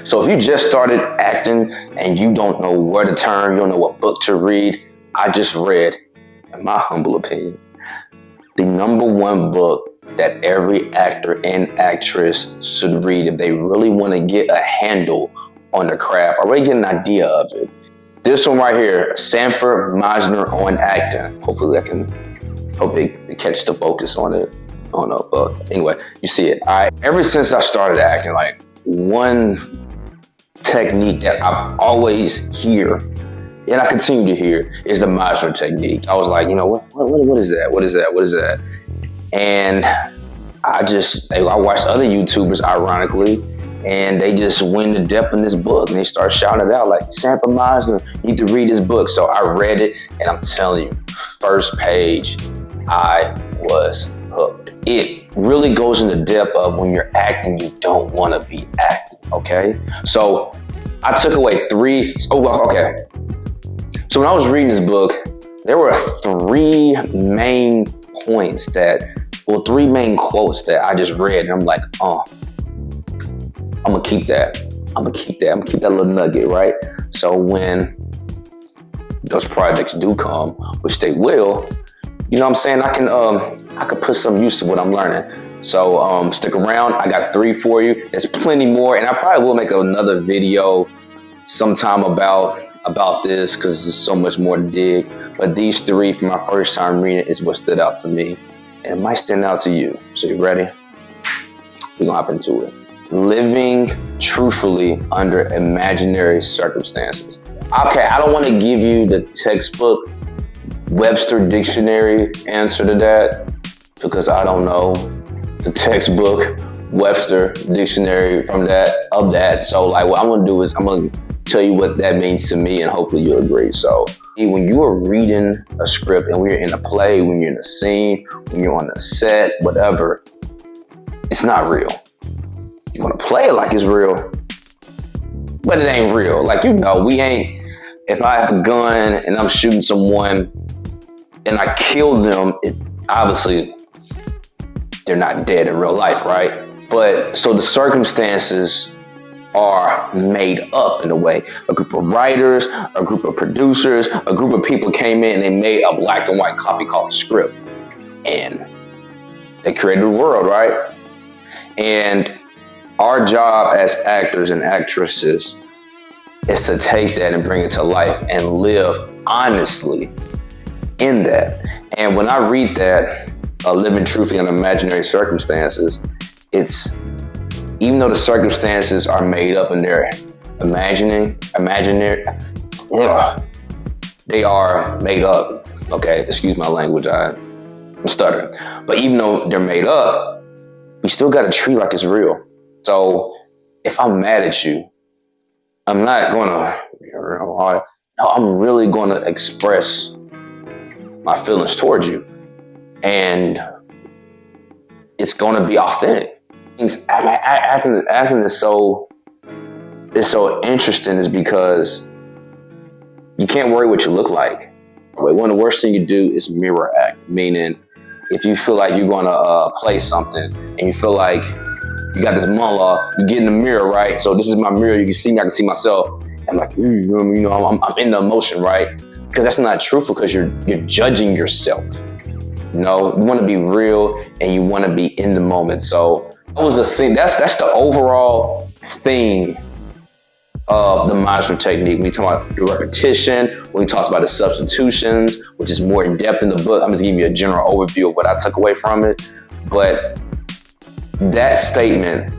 So if you just started acting and you don't know where to turn, you don't know what book to read, I just read, in my humble opinion, the #1 book that every actor and actress should read if they really want to get a handle on the craft, already get an idea of it. This one right here, Sanford Meisner on Acting. Hopefully they catch the focus on it. I don't know, but anyway, you see it. All right. Ever since I started acting, like, one technique that I always hear, and I continue to hear, is the Meisner technique. I was like, you know, what is that? What is that? What is that? And I watched other YouTubers, ironically, and they just went to depth in this book, and they start shouting it out like, Sanford Meisner, you need to read this book. So I read it, and I'm telling you, first page, I was hooked. It really goes into depth of when you're acting, you don't want to be acting, okay? So I took away So when I was reading this book, there were three main quotes that I just read, and I'm like, oh, I'm gonna keep that. I'm gonna keep that little nugget, right? So when those projects do come, which they will, you know what I'm saying, I can put some use to what I'm learning. So stick around, I got 3 for you. There's plenty more, and I probably will make another video sometime about this, because there's so much more to dig. But these 3 from my first time reading is what stood out to me, and it might stand out to you. So you ready? We're gonna hop into it. Living truthfully under imaginary circumstances. Okay, I don't want to give you the textbook Webster Dictionary answer to that, because I don't know the textbook Webster Dictionary of that. So like, what I'm gonna do is I'm gonna tell you what that means to me, and hopefully you'll agree. So when you are reading a script, and when you're in a play, when you're in a scene, when you're on a set, whatever, it's not real. You want to play it like it's real, but it ain't real. Like, you know, if I have a gun and I'm shooting someone and I kill them, obviously they're not dead in real life, right? But so the circumstances are made up in a way. A group of writers, a group of producers, a group of people came in and they made a black and white copy called a script, and they created a world, right? And our job as actors and actresses is to take that and bring it to life and live honestly in that. And when I read that, living truthfully in imaginary circumstances, it's, even though the circumstances are made up and they're imaginary, they are made up. Okay, excuse my language, I'm stuttering. But even though they're made up, we still gotta treat like it's real. So if I'm mad at you, I'm not gonna, no, I'm really gonna express my feelings towards you. And it's gonna be authentic. Acting is so interesting, is because you can't worry what you look like. One of the worst things you do is mirror act, meaning if you feel like you're gonna play something and you feel like you got this monologue, you get in the mirror, right? So this is my mirror, you can see me, I can see myself. I'm like, I'm in the emotion, right? Because that's not truthful, because you're judging yourself. You know, you want to be real and you want to be in the moment. So that was the thing. That's the overall thing of the Meisner technique. When we talk about the repetition, when we talk about the substitutions, which is more in depth in the book, I'm just giving you a general overview of what I took away from it. But that statement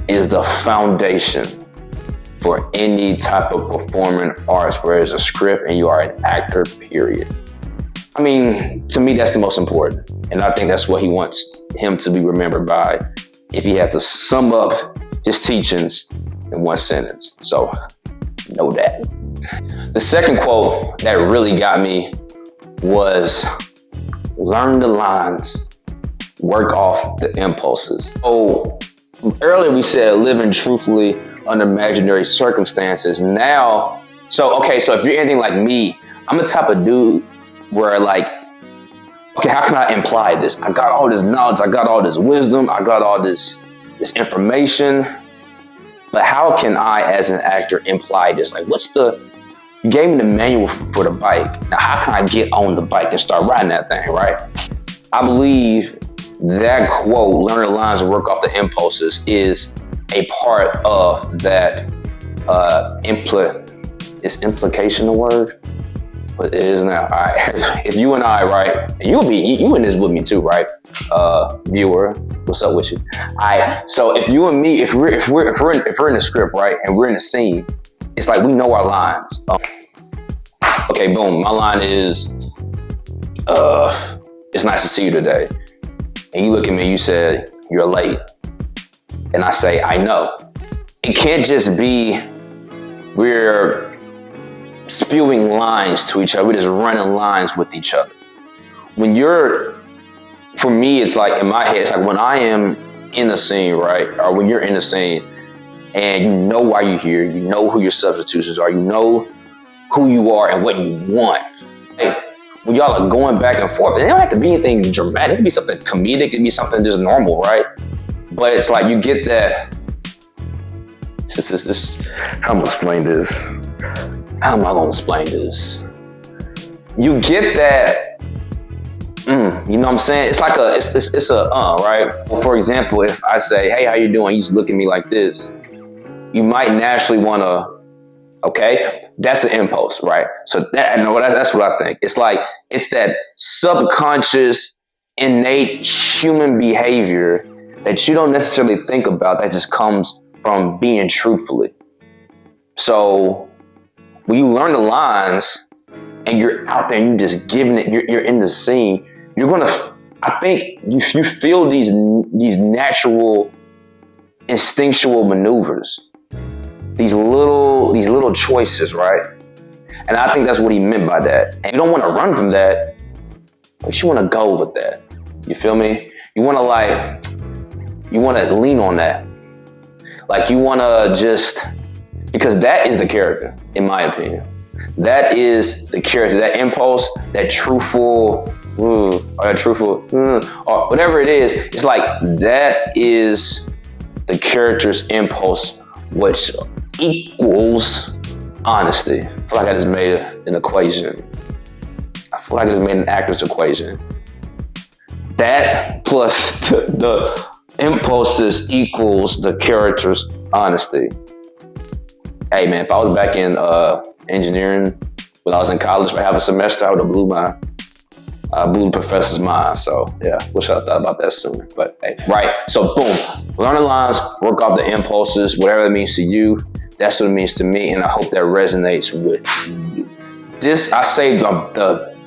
is the foundation for any type of performing arts, where there's a script and you are an actor, period. I mean, to me, that's the most important. And I think that's what he wants him to be remembered by, if he had to sum up his teachings in one sentence. So, know that. The second quote that really got me was, learn the lines, work off the impulses. So earlier we said living truthfully under imaginary circumstances. Now, so if you're anything like me, I'm the type of dude where, like, okay, how can I imply this? I got all this knowledge, I got all this wisdom, I got all this information, But how can I, as an actor, imply this? Like, you gave me the manual for the bike. Now, how can I get on the bike and start riding that thing, right? I believe that quote, learn the lines and work off the impulses, is a part of that is implication a word? But it is now. All right. If you and I, right, and you in this with me too, right? Viewer, what's up with you? All right. So if you and me, if we're in the script, right, and we're in the scene, it's like we know our lines. Okay, boom. My line is, it's nice to see you today. And you look at me and you said, you're late. And I say, I know. It can't just be we're spewing lines to each other. We're just running lines with each other. For me, it's like in my head, it's like when I am in the scene, right? Or when you're in the scene and you know why you're here, you know who your substitutions are, you know who you are and what you want. Like, when y'all are going back and forth, it don't have to be anything dramatic. It could be something comedic. It could be something just normal, right? But it's like you get that. How am I gonna explain this? How am I gonna explain this? You get that. You know what I'm saying? It's like it's a right? Well, for example, if I say, "Hey, how you doing?" You just look at me like this. You might naturally wanna. Okay, that's an impulse, right? So that's what I think. It's like it's that subconscious, innate human behavior that you don't necessarily think about that just comes from being truthfully. So when you learn the lines and you're out there and you're just giving it, you're in the scene, I think you feel these natural instinctual maneuvers. These little choices, right? And I think that's what he meant by that. And you don't want to run from that, but you want to go with that. You feel me? You want to lean on that. Like you want to because that is the character, in my opinion. That is the character, that impulse, that truthful, or whatever it is. It's like that is the character's impulse, which equals honesty. I feel like I just made an equation. I feel like I just made an actor's equation. That plus the impulses equals the character's honesty. Hey man, if I was back in engineering when I was in college for half a semester, I would have blew the professor's mind. So yeah, wish I thought about that sooner. But hey, right. So boom, learn the lines, work off the impulses, whatever it means to you. That's what it means to me, and I hope that resonates with you. This, I say,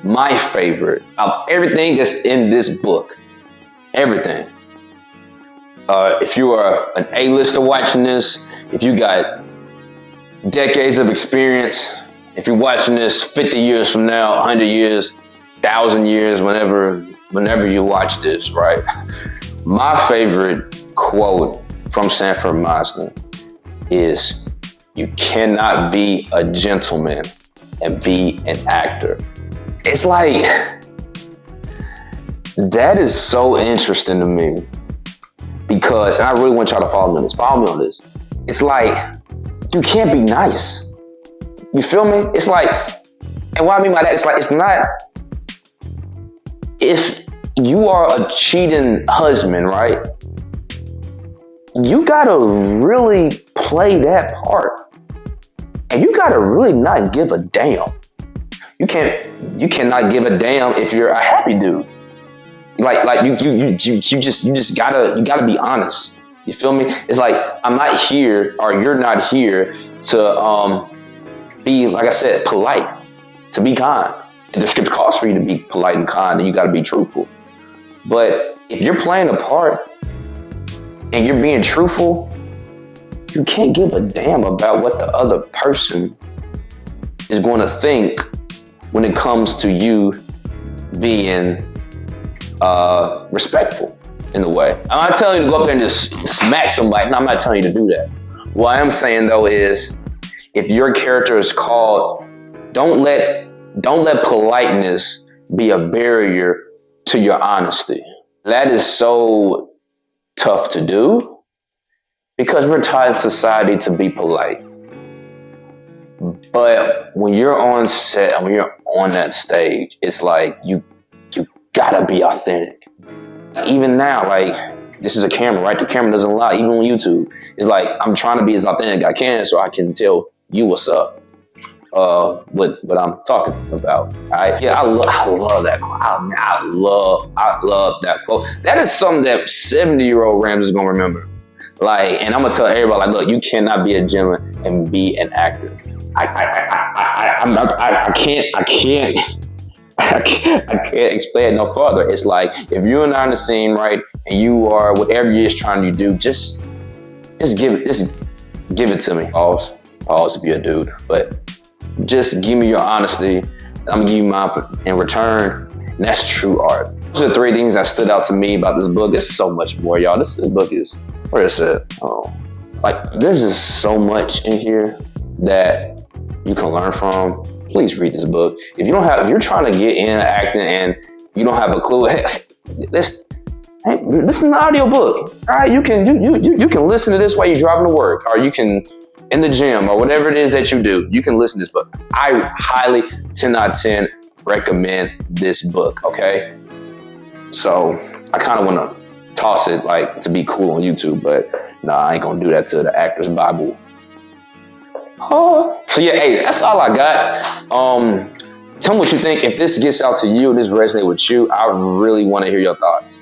my favorite of everything that's in this book. Everything. If you are an A-lister watching this, if you got decades of experience, if you're watching this 50 years from now, 100 years, 1,000 years, whenever you watch this, right? My favorite quote from Sanford Meisner is, "You cannot be a gentleman and be an actor." It's like, that is so interesting to me because, and I really want y'all to follow me on this. It's like, you can't be nice. You feel me? It's like, and what I mean by that, it's like, it's not, if you are a cheating husband, right? You gotta really play that part. And you gotta really not give a damn. You cannot give a damn if you're a happy dude. Like you just gotta be honest. You feel me? It's like, I'm not here, or you're not here to be, like I said, polite, to be kind. The script calls for you to be polite and kind, and you gotta be truthful. But if you're playing a part and you're being truthful, you can't give a damn about what the other person is going to think when it comes to you being respectful in a way. I'm not telling you to go up there and just smack somebody. No, I'm not telling you to do that. What I am saying though is, if your character is called, don't let politeness be a barrier to your honesty. That is so tough to do because we're taught in society to be polite. But when you're on set and when you're on that stage, it's like you gotta be authentic. Even now, like, this is a camera, right? The camera doesn't lie, even on YouTube. It's like, I'm trying to be as authentic as I can so I can tell you what's up with what I'm talking about. All right? Yeah, I love that quote. I love that quote. That is something that 70-year-old Rams is gonna remember. Like, and I'm gonna tell everybody, like, look, you cannot be a gentleman and be an actor. I can't explain it no further. It's like, if you're not in the scene, right, and you are whatever you're trying to do, just give it to me. Pause if you're a dude, but just give me your honesty. I'm gonna give you mine in return, and that's true art. Those are the 3 things that stood out to me about this book. There's so much more, y'all. This book is, where is it? Oh, like, there's just so much in here that you can learn from. Please read this book. If you're trying to get in acting and you don't have a clue, hey, this is an audio book. All right, you can listen to this while you're driving to work, or you can in the gym, or whatever it is that you do. You can listen to this book. I highly 10 out of 10 recommend this book. Okay, so I kind of want to toss it like to be cool on YouTube, but nah, I ain't gonna do that to the Actor's Bible. Oh. So yeah, hey, that's all I got. Tell me what you think. If this gets out to you, this resonates with you, I really want to hear your thoughts.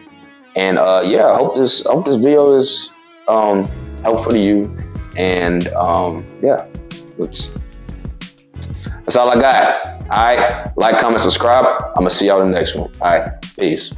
And yeah, I hope this video is helpful to you. And yeah, that's all I got. All right, like, comment, subscribe. I'm gonna see y'all in the next one. All right, peace.